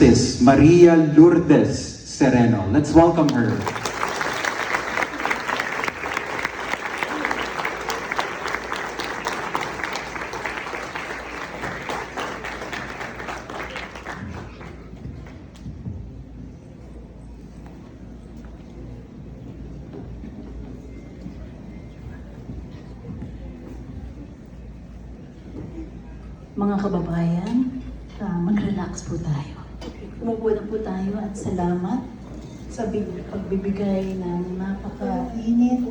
is Maria Lourdes Sereno. Let's welcome her. Mga kababayan, mag-relax po tayo. Umupo na po tayo at salamat sa pagbibigay ng napaka-init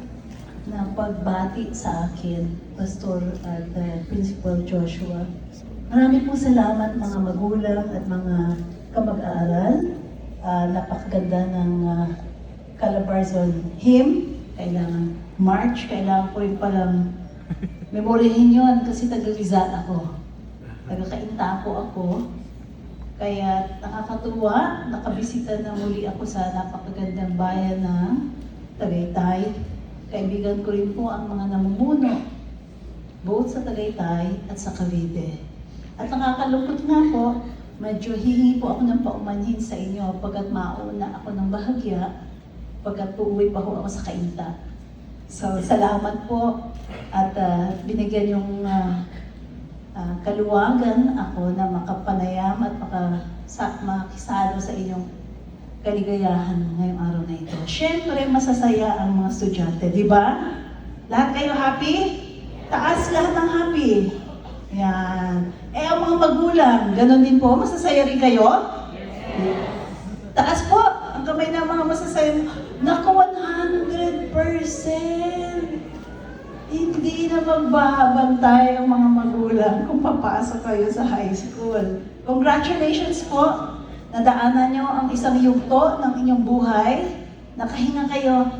na pagbati sa akin, Pastor at Principal Joshua. Marami po salamat mga magulang at mga kamag-aaral. Napakaganda ng Calabarzon hymn. Kailangan March, kailangan ko rin palang memoryahin yun kasi taga-Rizal ako. Taga-Cainta po ako. Kaya nakakatuwa, nakabisita na muli ako sa napakagandang bayan ng Tagaytay. Kaibigan ko rin po ang mga namumuno, both sa Tagaytay at sa Cavite. At nakakalungkot nga po, medyo hihingi po ako ng paumanhin sa inyo pagkat mauna ako ng bahagya, pagkat uuwi pa ho ako sa Cainta. So, salamat po at binigyan yung kaluwagan ako na makapanayam at makisalo sa inyong kaligayahan ngayong araw na ito. Siyempre, masasaya ang mga estudyante, di ba? Lahat kayo happy? Taas lahat ng happy. Yan. Ang mga magulang, ganun din po, masasaya rin kayo? Taas po, ang kamay ng mga masasaya. Naku, 100%! Hindi na magbabantay ang mga magulang kung papasok kayo sa high school. Congratulations po! Nadaanan nyo ang isang yugto ng inyong buhay. Nakahinga kayo.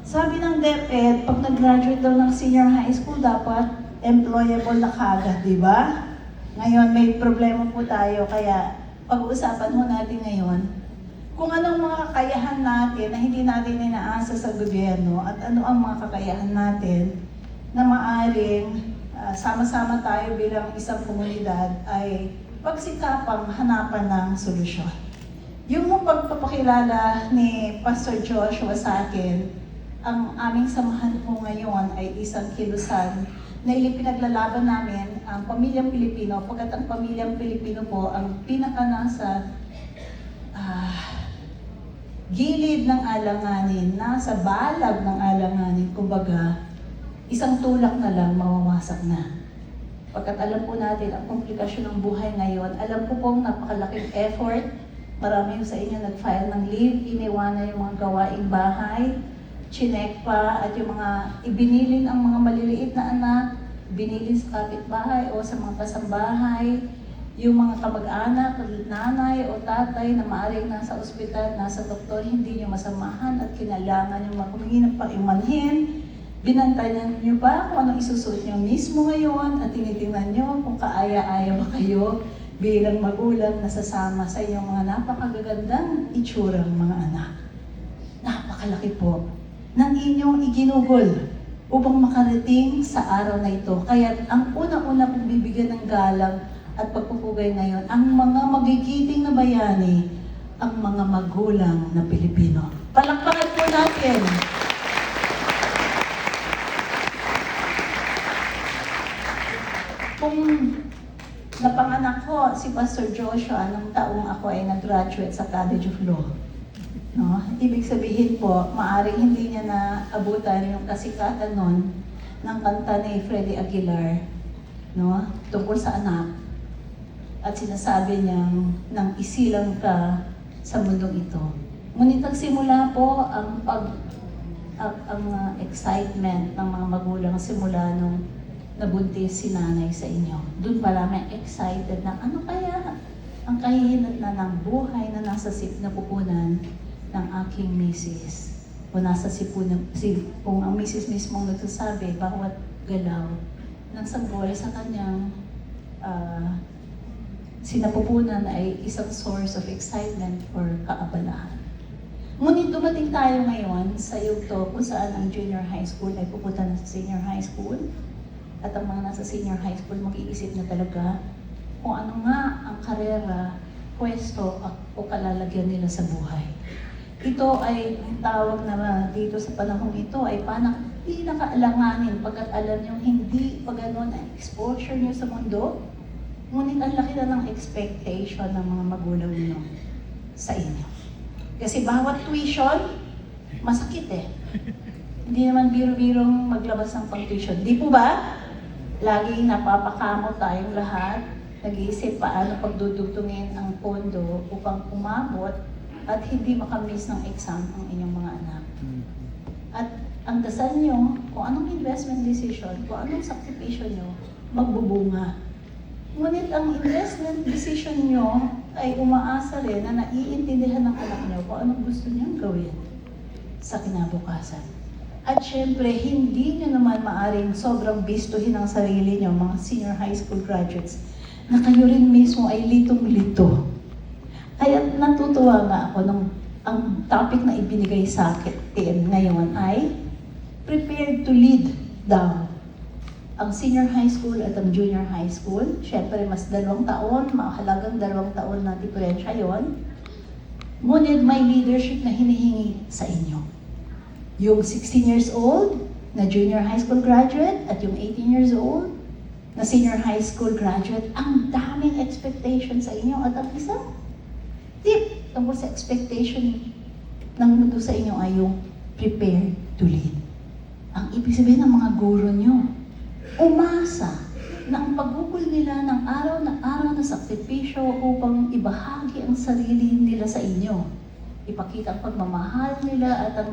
Sabi ng DepEd, pag nag-graduate daw ng senior high school, dapat employable na kagad, di ba? Ngayon, may problema po tayo, kaya pag-uusapan mo natin ngayon kung anong mga kakayahan natin na hindi natin inaasa sa gobyerno at ano ang mga kakayahan natin na maaring sama-sama tayo bilang isang komunidad ay pagsikapang hanapan ng solusyon. Yung pagpapakilala ni Pastor Joshua sa akin, ang aming samahan po ngayon ay isang kilusan na ipinaglalaban namin ang pamilyang Pilipino, pagkat ang pamilyang Pilipino po ang pinaka nasa gilid ng alanganin, nasa balag ng alanganin, kumbaga, isang tulak na lang, mawawasak na. Pagkat alam po natin ang komplikasyon ng buhay ngayon, alam ko pong napakalaking effort, marami sa inyo nag-file ng leave, iniwanan yung mga gawaing bahay, chinek pa, at yung mga ibinilin ang mga maliliit na anak, binilin sa kapitbahay o sa mga kasambahay, yung mga kamag-anak, nanay o tatay na maaaring nasa ospital, nasa doktor, hindi nyo masamahan at kinailangan yung humingi ng paimanhin. Binantayan nyo ba kung anong isusuot nyo mismo ngayon at tinitingnan nyo kung kaaya-aya ba kayo bilang magulang na sasama sa inyong mga napakagagandang itsurang mga anak. Napakalaki po ng inyong iginugol upang makarating sa araw na ito. Kaya ang una-una kong bibigyan ng galang at pagpupugay ngayon, ang mga magigiting na bayani, ang mga magulang na Pilipino. Palakpakan po natin. Kung napanganak ko si Pastor Joshua nung taong ako ay nag-graduate sa College of Law. No? Ibig sabihin po, maaaring hindi niya na abutan yung kasikatan nun ng kanta ni Freddie Aguilar, no? Tungkol sa anak. At sinasabi niyang nang isilang ka sa mundong ito. Ngunit nagsimula po ang excitement ng mga magulang simula nung nabuntis si nanay sa inyo. Doon pala may excited na ano kaya ang kahihinat na ng buhay na nasa napupunan ng aking misis. O nasa sipunan, kung ang misis mismong nagsasabi, bawat galaw ng sanggol sa kanyang sinapupunan ay isang source of excitement or kaabalahan. Ngunit dumating tayo ngayon sa yugto kung saan ang junior high school ay pupunta na sa senior high school at ang mga nasa senior high school mag-iisip na talaga kung ano nga ang karera pwesto o kalalagyan nila sa buhay. Ito ay ang tawag na dito sa panahong ito ay pinakaalanganin pagkat alam nyo hindi pa ganun ang exposure nyo sa mundo, ngunit ang laki na ng expectation ng mga magulang nyo sa inyo. Kasi bawat tuition, masakit eh. Hindi naman biro-birong maglabas ng pang-tuition. Di po ba? Laging napapakamot tayong lahat, nag-iisip paano pagdudugtungin ang pondo upang umabot at hindi makamiss ng exam ang inyong mga anak. At ang dasal nyo, kung anong investment decision, kung anong sakripisyo nyo, magbubunga. Ngunit ang investment decision nyo ay umaasa rin na naiintindihan ng anak nyo kung anong gusto niyang gawin sa kinabukasan. At syempre, hindi nyo naman maaring sobrang bistuhin ang sarili nyo, mga senior high school graduates, na kayo rin mismo ay litong-lito. Kaya natutuwa nga ako nung ang topic na ibinigay sa akin ngayon ay prepared to lead daw. Ang senior high school at ang junior high school, syempre mas 2 taon, mahalagang 2 taon na diferensya yon. Ngunit may leadership na hinihingi sa inyo. Yung 16 years old na junior high school graduate at yung 18 years old na senior high school graduate, ang daming expectation sa inyo at ang isang tip tungkol sa expectation ng mundo sa inyo ay yung prepare to lead. Ang ibig sabihin ng mga guro nyo, umasa na ang paggugol nila ng araw na sakripisyo upang ibahagi ang sarili nila sa inyo. Ipakita ang pagmamahal nila at ang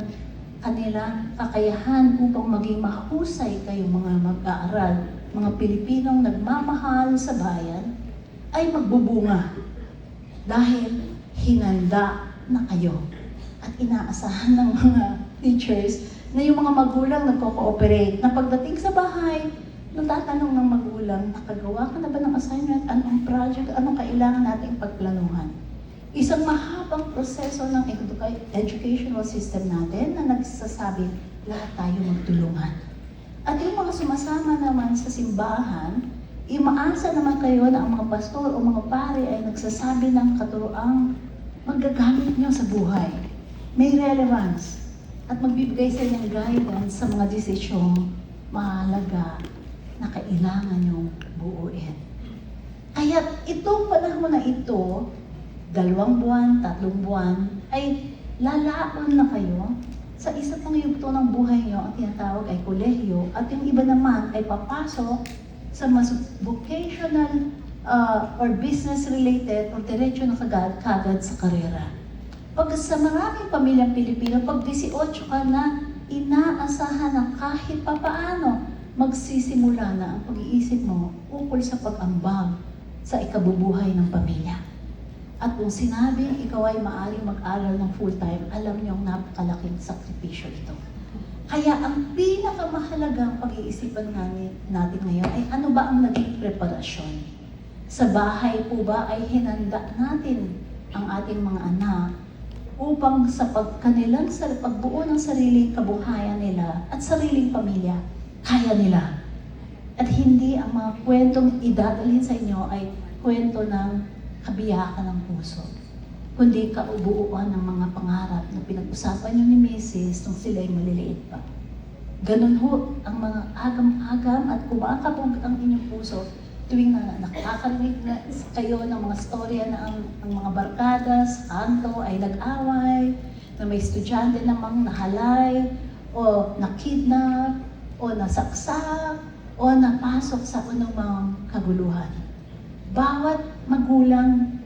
kanilang kakayahan upang maging mahusay kayong mga mag-aaral, mga Pilipinong nagmamahal sa bayan, ay magbubunga. Dahil hinanda na kayo. At inaasahan ng mga teachers na yung mga magulang nagko-cooperate na pagdating sa bahay, natatanong ng magulang, nakagawa ka na ba ng assignment? Anong project? Anong kailangan nating pagplanuhan? Isang mahabang proseso ng educational system natin na nagsasabi, lahat tayo magtulungan. At yung mga sumasama naman sa simbahan, imaasa naman kayo na ang mga pastor o mga pare ay nagsasabi ng katuroang magagamit nyo sa buhay. May relevance at magbibigay sa inyong guidance sa mga desisyong mahalaga na kailangan nyong buuin. Kaya itong panahon na ito, 2 buwan, 3 buwan, ay lalaon na kayo sa isa pang yugto ng buhay nyo, ang tinatawag ay kolehiyo, at yung iba naman ay papasok sa mas vocational or business-related o diretso na kagad sa karera. Pag sa maraming pamilyang Pilipino, pag 18 ka na, inaasahan na kahit papaano magsisimula na ang pag-iisip mo ukol sa pag-ambag sa ikabubuhay ng pamilya. At kung sinabing ikaw ay maaaring mag-aral ng full-time, alam niyong napakalaking sakripisyo ito. Kaya ang pinakamahalagang pag-iisipan natin ngayon ay ano ba ang naging preparasyon? Sa bahay po ba ay hinanda natin ang ating mga anak upang sa pagbuo ng sariling kabuhayan nila at sariling pamilya, kaya nila. At hindi ang mga kwentong idadalhin sa inyo ay kwento ng kabiyakan ng puso, kundi kaubuuan ng mga pangarap na pinag-usapan nyo ni Mrs. nung sila'y maliliit pa. Ganun ho ang mga agam-agam at kumakabog ang inyong puso tuwing nakakarinig na kayo ng mga storya na ang mga barkada sa kanto ay nag-away, na may estudyante namang nahalay, o nakidnap, o nasaksak, o napasok sa anumang kaguluhan. Bawat magulang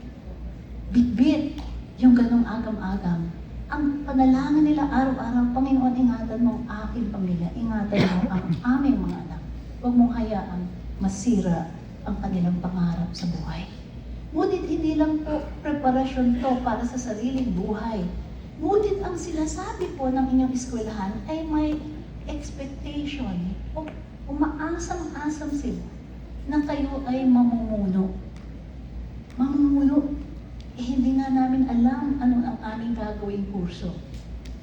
bitbit yung ganong agam-agam. Ang panalangin nila araw-araw, Panginoon, ingatan mo ang aking pamilya, ingatan mo ang aming mga anak. Huwag mong hayaang masira ang kanilang pangarap sa buhay. Ngunit hindi lang po preparasyon to para sa sariling buhay. Ngunit ang sinasabi po ng inyong eskwelahan ay may expectation o umaasam-asam sila na kayo ay mamumuno. Mamumuno, hindi nga namin alam ano ang aming gagawing kurso.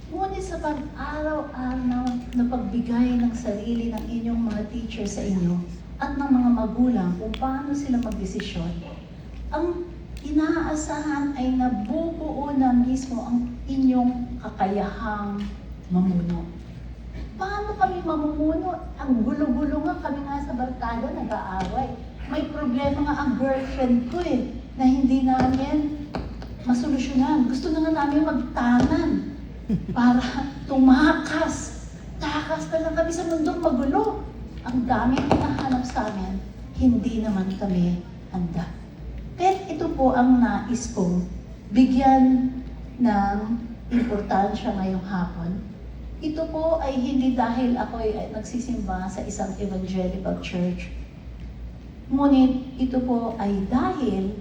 Ngunit sa pag-araw-araw na pagbigay ng sarili ng inyong mga teacher sa inyo at ng mga magulang kung paano sila magdesisyon, ang inaasahan ay nabubuo na mismo ang inyong kakayahang mamuno. Paano kami mamumuno? Ang gulo-gulo nga, kami nga sa barkada nag-aaway. May problema nga ang girlfriend ko na hindi namin masolusyonan. Gusto na nga namin magtanan para tumakas. Takas na lang kami sa mundong magulo. Ang daming hinahanap sa amin, hindi naman kami handa. Kaya ito po ang nais kong bigyan ng importansya ngayong hapon. Ito po ay hindi dahil ako ay nagsisimba sa isang evangelical church. Ngunit ito po ay dahil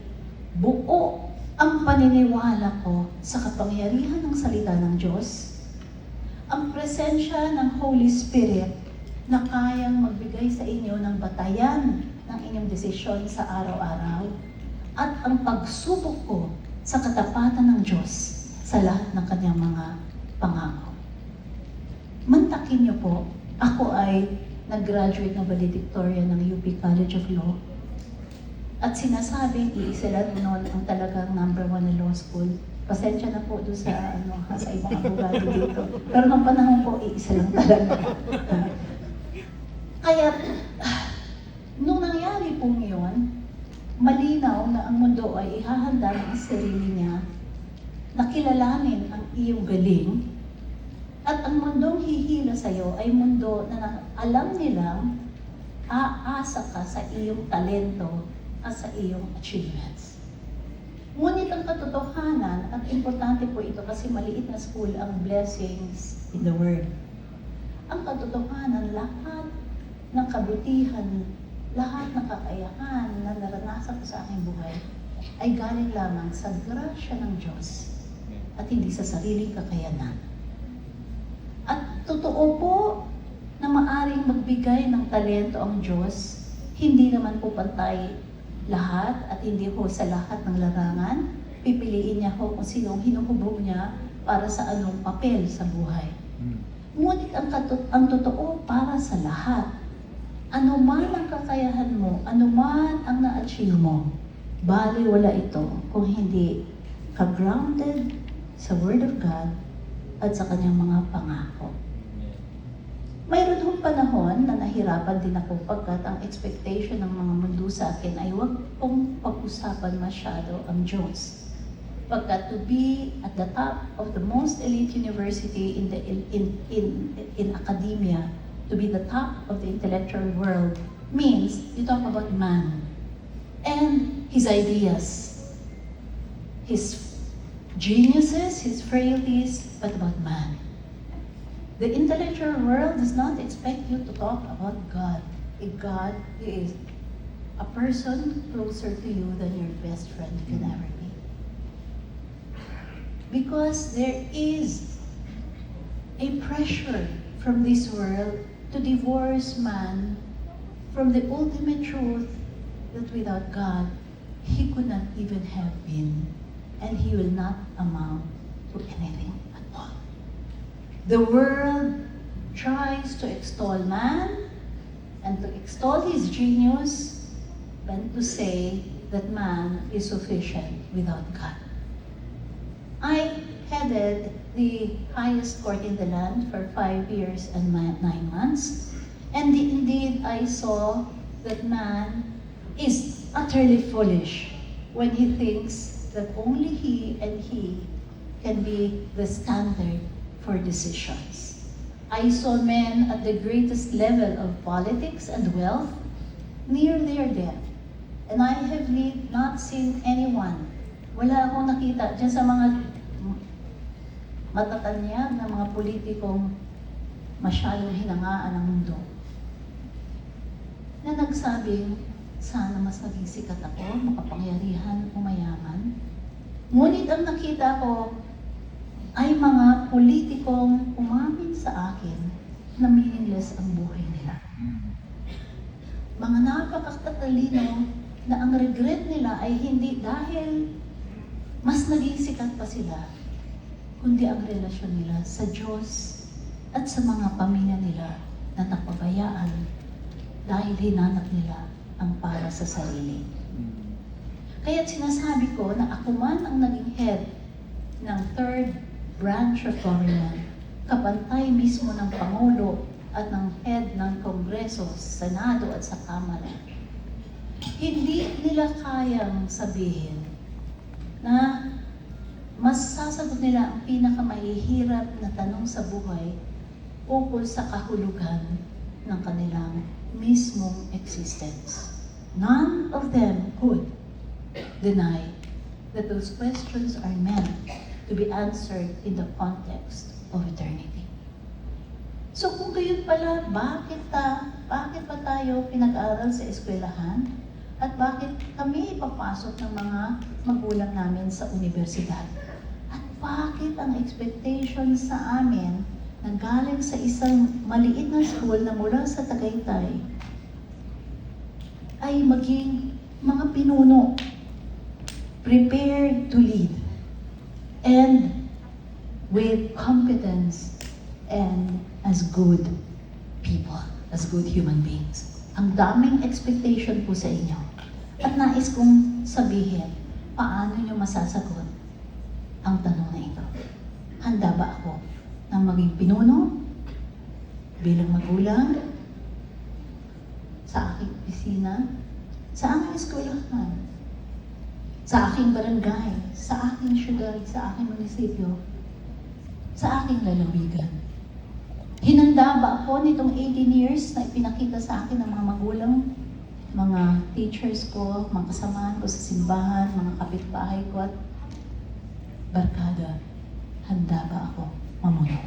buo ang paniniwala ko sa kapangyarihan ng salita ng Diyos, ang presensya ng Holy Spirit na kayang magbigay sa inyo ng batayan ng inyong desisyon sa araw-araw, at ang pagsubok ko sa katapatan ng Diyos sa lahat ng kanyang mga pangako. Mantakin niyo po, ako ay nag-graduate na valedictorian ng UP College of Law, at sinasabing iisa lang noon ang talagang #1 na law school. Pasensya na po doon sa, sa ibang abogado dito. Pero nung panahon po, iisa lang talaga. Kaya, nung nangyari po ngayon, malinaw na ang mundo ay ihahanda ng sarili niya na kilalanin ang iyong galing, at ang mundong hihila sa iyo ay mundo na alam nilang aasa ka sa iyong talento at sa iyong achievements. Ngunit ang katotohanan, at importante po ito kasi maliit na school ang blessings in the Word. Ang katotohanan, lahat ng kabutihan, lahat ng kakayahan na naranasan ko sa aking buhay ay galing lamang sa grasya ng Diyos at hindi sa sariling kakayanan. At totoo po na maaring magbigay ng talento ang Diyos, hindi naman po pantay lahat at hindi po sa lahat ng larangan. Pipiliin niya po kung sinong hinuhubog niya para sa anong papel sa buhay. Ngunit ang totoo para sa lahat, ano man ang kakayahan mo, ano man ang na-achieve mo, bali wala ito kung hindi ka-grounded sa Word of God at sa kanyang mga pangako. Mayroon hong panahon na nahirapan din ako pagkat ang expectation ng mga mundo sa akin ay huwag pong pag-usapan masyado ang Diyos. Pagkat to be at the top of the most elite university in academia, to be the top of the intellectual world, means you talk about man and his ideas, his geniuses, his frailties, but about man. The intellectual world does not expect you to talk about God. A God is a person closer to you than your best friend can ever be. Because there is a pressure from this world to divorce man from the ultimate truth that without God, he could not even have been, and he will not amount to anything at all. The world tries to extol man and to extol his genius, and to say that man is sufficient without God. I headed the highest court in the land for 5 years and 9 months, and indeed I saw that man is utterly foolish when he thinks that only he and he can be the standard for decisions. I saw men at the greatest level of politics and wealth near their death. And I have not seen anyone. Wala akong nakita dyan sa mga matatanyag na mga politikong masyadong hinangaan ng mundo na nagsabing, sana mas maging sikat ako, makapangyarihan, umayaman. Ngunit ang nakita ko ay mga politikong umamin sa akin na meaningless ang buhay nila. Mga napakatatalino na ang regret nila ay hindi dahil mas naging sikat pa sila, kundi ang relasyon nila sa Diyos at sa mga pamilya nila na napabayaan dahil hinanap nila ang para sa sarili. Kaya't sinasabi ko na ako man ang naging head ng third branch of government, kapantay mismo ng Pangulo at ng head ng Kongreso, Senado at sa Kamara. Hindi nila kayang sabihin na mas sasagot nila ang pinakamahihirap na tanong sa buhay ukol sa kahulugan ng kanilang mismong existence. None of them could deny that those questions are meant to be answered in the context of eternity. So kung gayon pala, bakit pa tayo pinag-aral sa eskwelahan? At bakit kami ipapasok ng mga magulang namin sa universidad? At bakit ang expectation sa amin na galing sa isang maliit na school na mula sa Tagaytay ay maging mga pinuno, prepared to lead, and with competence and as good people, as good human beings. Ang daming expectation po sa inyo. At nais kong sabihin, paano nyo masasagot ang tanong na ito? Handa ba ako ng maging pinuno bilang magulang sa aking opisina, sa aking eskwelahan, sa aking barangay, sa aking syudad, sa aking munisipyo, sa aking lalawigan? Hinanda ba ako nitong 18 years na ipinakita sa akin ng mga magulang, mga teachers ko, mga kasamahan ko sa simbahan, mga kapitbahay ko at barkada? Handa ba ako mamuno?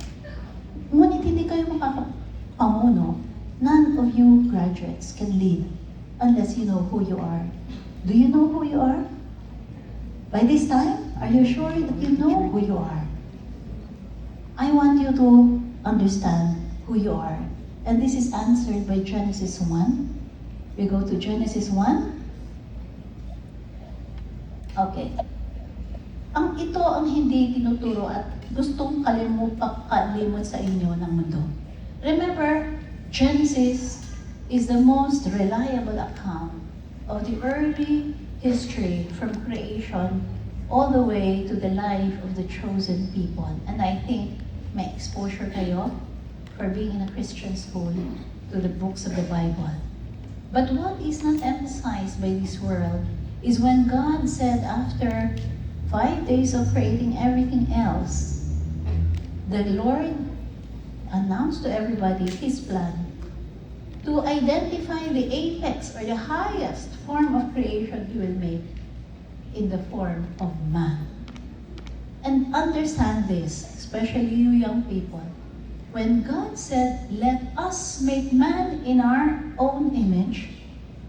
Ngunit hindi kayo makakapamuno. None of you graduates can lead unless you know who you are. Do you know who you are? By this time, are you sure that you know who you are? I want you to understand who you are. And this is answered by Genesis 1. We go to Genesis 1. Okay. Ito ang hindi tinuturo at gustong kalimot sa inyo ng mundo. Remember, Genesis is the most reliable account of the early history from creation all the way to the life of the chosen people. And I think may exposure kayo for being in a Christian school to the books of the Bible. But what is not emphasized by this world is when God said after 5 days of creating everything else, the Lord announced to everybody His plan to identify the apex or the highest form of creation He will make in the form of man. And understand this, especially you young people. When God said, let us make man in our own image,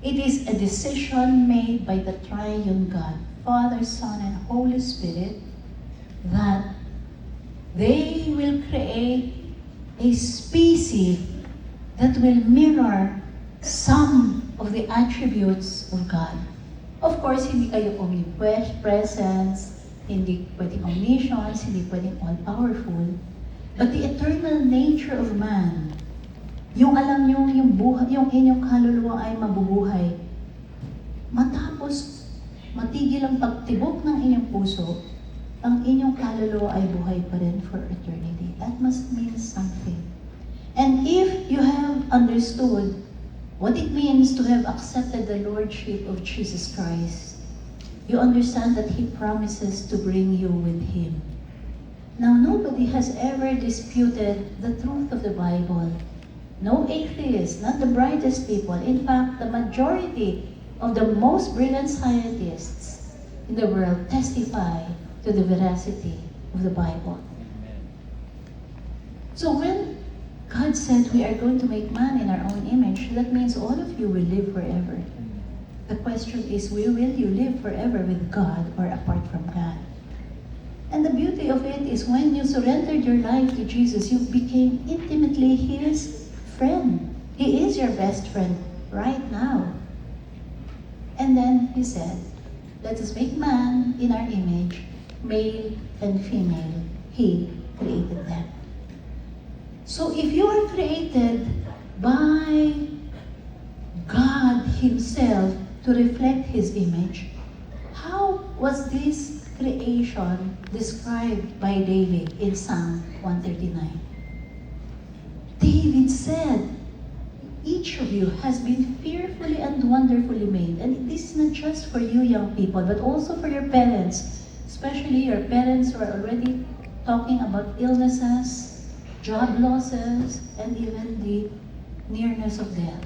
it is a decision made by the triune God, Father, Son, and Holy Spirit, that they will create a species that will mirror some of the attributes of God. Of course, hindi kayo omnipresence, hindi pwedeng omniscience, hindi pwedeng all-powerful. But the eternal nature of man, yung alam nyo, yung inyong kaluluwa ay mabubuhay. Matapos matigil ang pagtibok ng inyong puso, ang inyong kaluluwa ay buhay pa rin for eternity. That must mean something. And if you have understood what it means to have accepted the Lordship of Jesus Christ, you understand that He promises to bring you with Him. Now, nobody has ever disputed the truth of the Bible. No atheists, not the brightest people. In fact, the majority of the most brilliant scientists in the world testify to the veracity of the Bible. So when God said we are going to make man in our own image, that means all of you will live forever. The question is, will you live forever with God or apart from God? And the beauty of it is when you surrendered your life to Jesus, you became intimately His friend. He is your best friend right now. And then He said, let us make man in our image, male and female. He created them. So if you are created by God Himself to reflect His image, was this creation described by David in Psalm 139? David said, each of you has been fearfully and wonderfully made. And this is not just for you young people, but also for your parents, especially your parents who are already talking about illnesses, job losses, and even the nearness of death.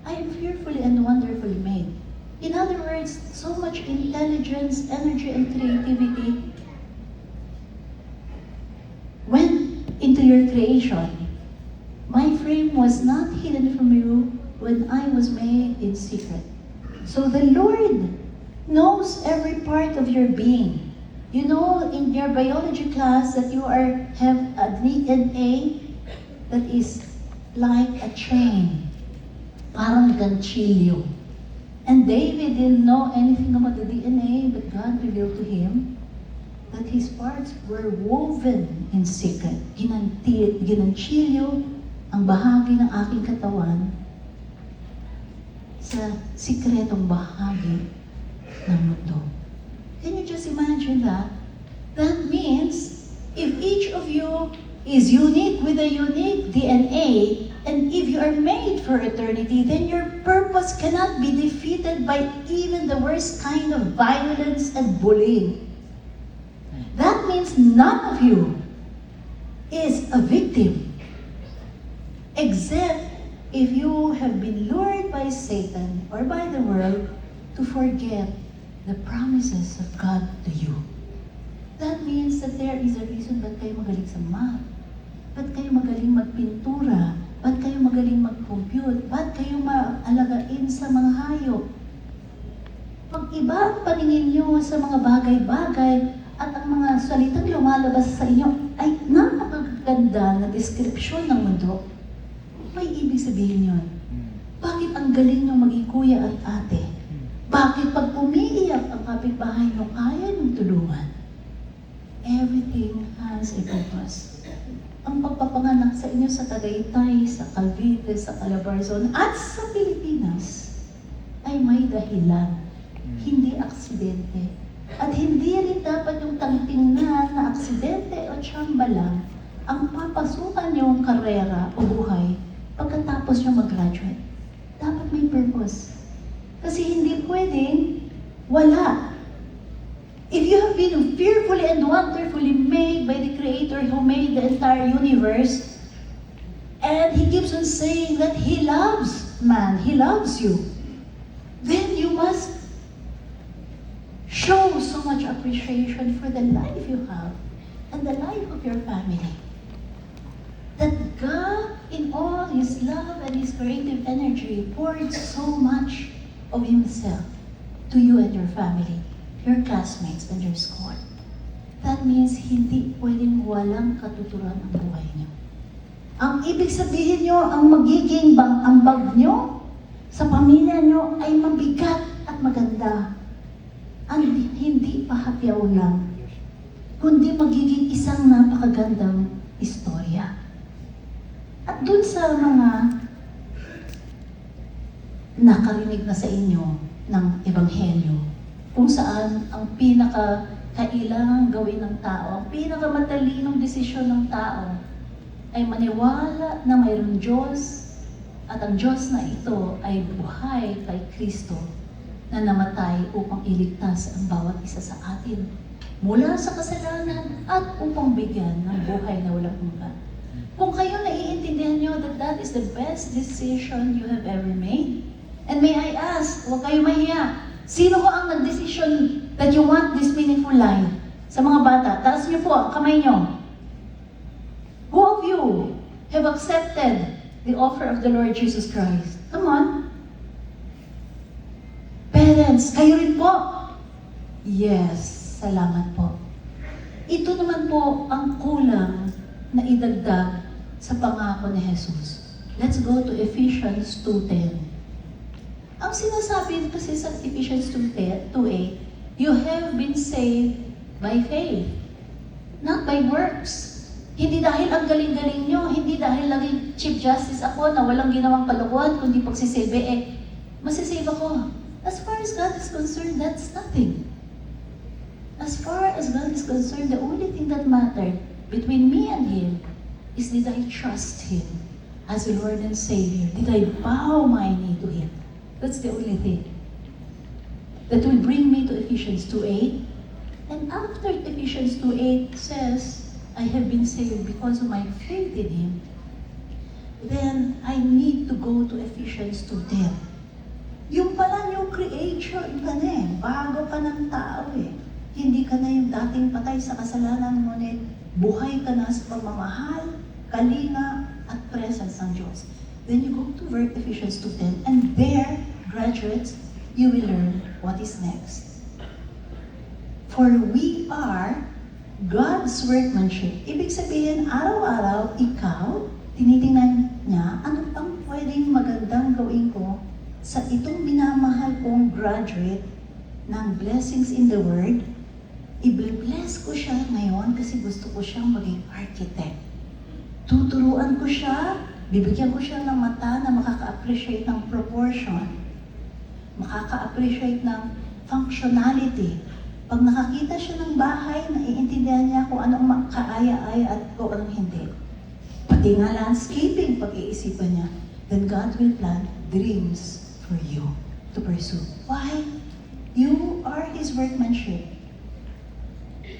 I am fearfully and wonderfully made. In other words, so much intelligence, energy, and creativity went into your creation. My frame was not hidden from you when I was made in secret. So the Lord knows every part of your being. You know in your biology class that you have a DNA that is like a train, parang ganchilyo. And David didn't know anything about the DNA, but God revealed to him that his parts were woven in secret. Ginanchilyo ang bahagi ng aking katawan sa sikretong bahagi ng mundo. Can you just imagine that? That means if each of you is unique with a unique DNA, and if you are made for eternity, then your purpose cannot be defeated by even the worst kind of violence and bullying. That means none of you is a victim, except if you have been lured by Satan or by the world to forget the promises of God to you. That means that there is a reason ba't kayo magaling sa math, ba't kayo magaling magpintura, ba't kayo magaling mag-compute, ba't kayo maalagain sa mga hayop. Pag iba ang paningin nyo sa mga bagay-bagay at ang mga salitang lumalabas sa inyo ay napakaganda na deskripsyon ng mundo, may ibig sabihin yun. Bakit ang galing nyo maging kuya at ate? Bakit pag umiiyak ang kapitbahay nyo, kaya nyo tulungan? Everything has a purpose. Ang pagpapanganak sa inyo sa Tagaytay, sa Cavite, sa Calabarzon, at sa Pilipinas ay may dahilan, hindi aksidente. At hindi rin dapat yung tangtingnan na aksidente o tsamba lang ang papasukan yung karera o buhay pagkatapos nyo mag-graduate. Dapat may purpose. Kasi hindi pwedeng wala. If you have been fearfully and wonderfully made by the Creator who made the entire universe, and He keeps on saying that He loves man, He loves you, then you must show so much appreciation for the life you have and the life of your family. That God, in all His love and His creative energy, poured so much of Himself to you and your family, your classmates and your school. That means hindi pwedeng walang katuturan ang buhay niyo. Ang ibig sabihin niyo, ang magiging ambag niyo sa pamilya niyo ay mabigat at maganda. Ang hindi pahapyaw lang, kundi magiging isang napakagandang istorya. At dun sa mga nakarinig na sa inyo ng Ebanghelyo, kung saan ang pinaka-kailangang gawin ng tao, ang pinakamatalinong desisyon ng tao ay maniwala na mayroong Diyos at ang Diyos na ito ay buhay kay Kristo na namatay upang iligtas ang bawat isa sa atin mula sa kasalanan at upang bigyan ng buhay na walang hanggan. Kung kayo naiintindihan nyo that that is the best decision you have ever made, and may I ask, huwag kayo mahiya, sino ko ang nag-decision that you want this meaningful life? Sa mga bata, taas niyo po ang kamay niyo. Who of you have accepted the offer of the Lord Jesus Christ? Come on. Parents, kayo rin po. Yes, salamat po. Ito naman po ang kulang na idagdag sa pangako ni Jesus. Let's go to Ephesians 2:10. Ang sinasabi kasi sa Ephesians 2:8, you have been saved by faith, not by works. Hindi dahil ang galing-galing nyo, hindi dahil laging Chief Justice ako na walang ginawang kalokohan, kundi pagsisave, masisave ako. As far as God is concerned, that's nothing. as far as God is concerned, the only thing that mattered between me and Him is, did I trust Him as Lord and Savior? Did I bow my knee to Him? That's the only thing. That will bring me to Ephesians 2:8. And after Ephesians 2:8 says, I have been saved because of my faith in Him, then I need to go to Ephesians 2:10. Yung pala new creation ka na eh. Bago ka ng tao eh. Hindi ka na yung dating patay sa kasalanan, ngunit buhay ka na sa pagmamahal, kalinga, at presence ng Diyos. Then you go to Ephesians 2:10, and there, graduates, you will learn what is next. For we are God's workmanship. Ibig sabihin, araw-araw, ikaw, tinitingnan niya, ano pang pwedeng magandang gawin ko sa itong minamahal kong graduate ng blessings in the Word. I-bless ko siya ngayon kasi gusto ko siyang maging architect. Tuturuan ko siya, bibigyan ko siya ng mata na makaka-appreciate ng proportion, makaka-appreciate ng functionality. Pag nakakita siya ng bahay, naiintindihan niya kung anong kaaya-aya at kung anong hindi. Pati nga landscaping, pag-iisipan niya. Then God will plant dreams for you to pursue. Why? You are His workmanship.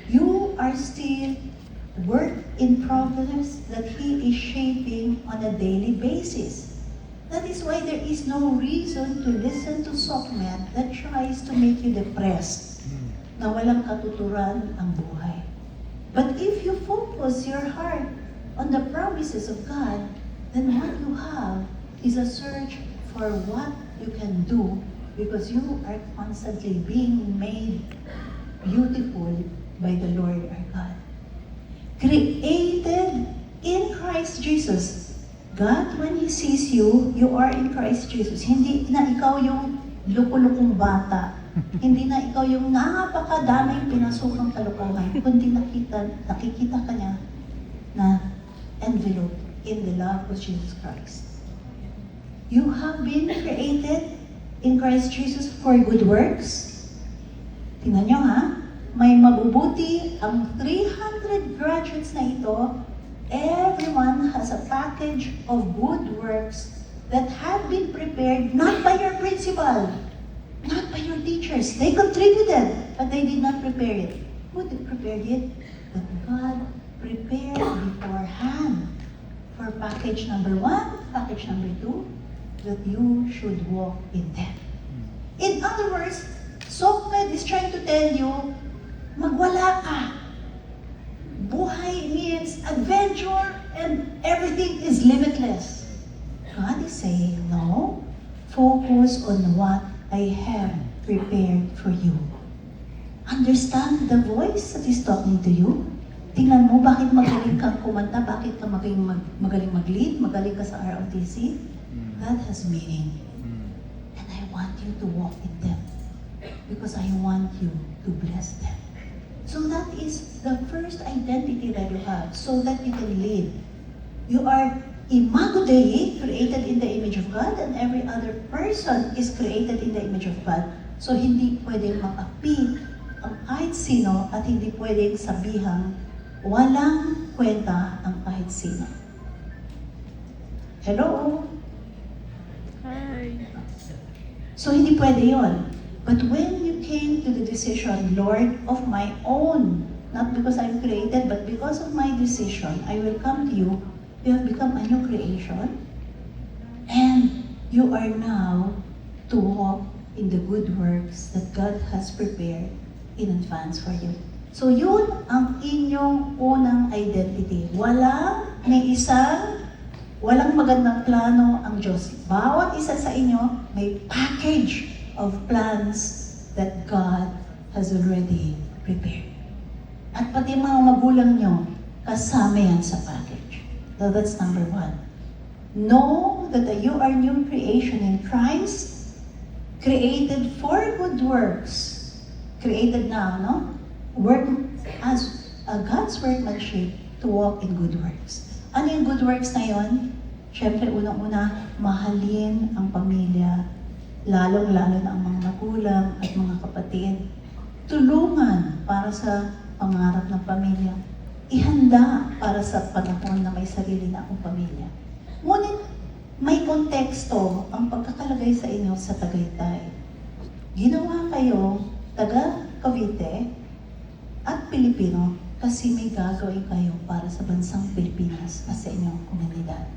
You are still work in progress that He is shaping on a daily basis. That is why there is no reason to listen to SOCMED that tries to make you depressed, na walang katuturan ang buhay. But if you focus your heart on the promises of God, then what you have is a search for what you can do, because you are constantly being made beautiful by the Lord our God. Created in Christ Jesus. God, when He sees you, you are in Christ Jesus. Hindi na ikaw yung lukulukong bata. Hindi na ikaw yung napakadaming pinasukang kalokohan, kundi nakikita ka niya na envelope in the love of Jesus Christ. You have been created in Christ Jesus for good works. Tingnan niyo ha, may mabubuti ang 300 graduates na ito. Everyone has a package of good works that have been prepared not by your principal, not by your teachers. They contributed, but they did not prepare it. Who did prepare it? But God prepared beforehand for package number 1, package number 2, that you should walk in them. In other words, SOCMED is trying to tell you, magwala ka. Buhay means adventure and everything is limitless. God is saying, no, focus on what I have prepared for you. Understand the voice that is talking to you. Tingnan mo, bakit magaling kang kumanta, bakit ka magaling mag-lead, magaling ka sa ROTC. That has meaning. And I want you to walk in them. Because I want you to bless them. So that is the first identity that you have, so that you can live. You are Imago Dei, created in the image of God, and every other person is created in the image of God. So hindi pwedeng makapi ang kahit sino at hindi pwedeng sabihang walang kwenta ang kahit sino. Hello? Hi. So hindi pwede yon. But when you came to the decision, Lord, of my own, not because I'm created, but because of my decision, I will come to you. You have become a new creation, and you are now to walk in the good works that God has prepared in advance for you. So yun ang inyong unang identity. Walang magandang plano ang Diyos. Bawat isa sa inyo may package of plans that God has already prepared. At pati mga magulang nyo, kasama yan sa package. So that's number 1. Know that you are new creation in Christ, created for good works. Created now, no? Work as a God's workmanship to walk in good works. Ano yung good works na yun? Siyempre, unang-una, mahalin ang pamilya, lalong-lalo na ang mga magulang at mga kapatid. tulungan para sa pangarap ng pamilya, ihanda para sa panahon na may sarili na akong pamilya. Ngunit may konteksto ang pagkakalagay sa inyo sa Tagaytay. Ginawa kayo taga Cavite at Pilipino kasi may gagawin kayo para sa bansang Pilipinas at sa inyong komunidad.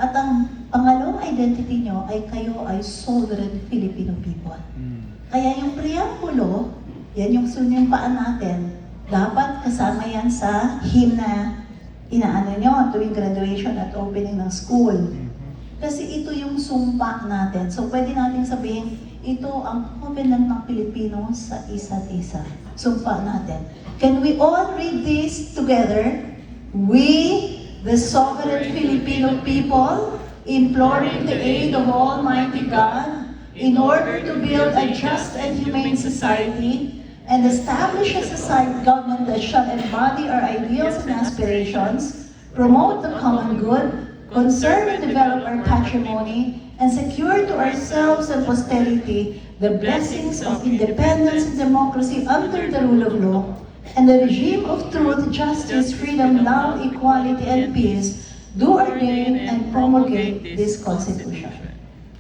At ang pangalawang identity nyo ay kayo ay sovereign Filipino people. Kaya yung preambulo, yan yung sunyumpaan natin, dapat kasama yan sa hymn na inaano nyo tuwing graduation at opening ng school. Kasi ito yung sumpa natin. So pwede natin sabihin, ito ang covenant ng Pilipino sa isa't isa. Sumpa natin. Can we all read this together? We, the sovereign Filipino people, imploring the aid of Almighty God, in order to build a just and humane society, and establish a society government that shall embody our ideals and aspirations, promote the common good, conserve and develop our patrimony, and secure to ourselves and posterity the blessings of independence and democracy under the rule of law, and the regime of truth, justice, freedom, love, equality, and peace, do ordain and promulgate this Constitution.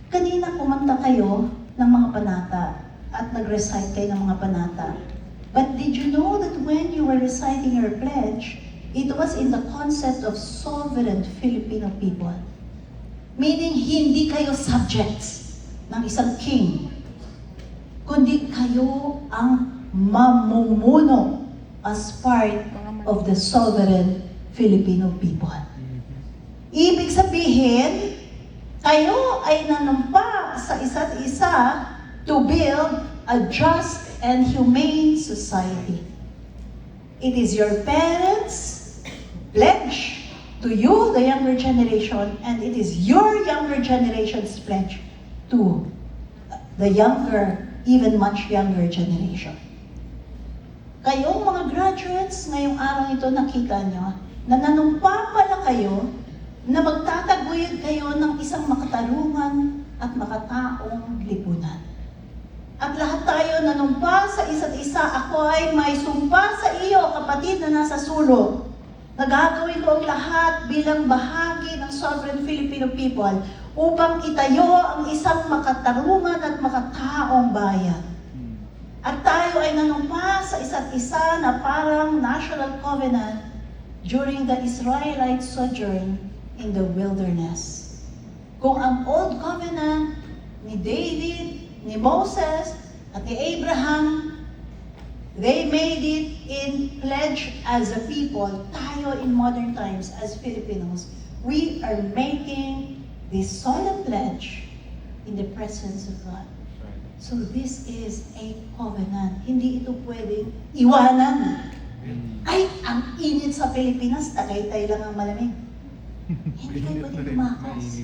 Kanina kumanta kayo ng mga panata at nag-recite kayo ng mga panata. But did you know that when you were reciting your pledge, it was in the concept of sovereign Filipino people? Meaning, hindi kayo subjects ng isang king, kundi kayo ang mamumuno as part of the sovereign Filipino people. Ibig sabihin, kayo ay nanumpa sa isa't isa to build a just and humane society. It is your parents' pledge to you, the younger generation, and it is your younger generation's pledge to the younger, even much younger generation. Kayong mga graduates, ngayong araw ito nakita nyo, na nanumpa pala kayo na magtataguyod kayo ng isang makatarungan at makataong lipunan. At lahat tayo nanumpa sa isa't isa. Ako ay may sumpa sa iyo, kapatid na nasa sulok. Nagagawin ko ang lahat bilang bahagi ng sovereign Filipino people upang itayo ang isang makatarungan at makataong bayan. At tayo ay nanumpa sa isa't isa na parang national covenant during the Israelite sojourn in the wilderness. Kung ang Old Covenant ni David, ni Moses, at ni Abraham, they made it in pledge as a people, tayo in modern times as Filipinos, we are making this solemn pledge in the presence of God. So this is a covenant. Hindi ito pwedeng iwanan. Ay, ang init sa Pilipinas, Tagaytay lang ang malamig. Hindi kayo pwedeng tumakas.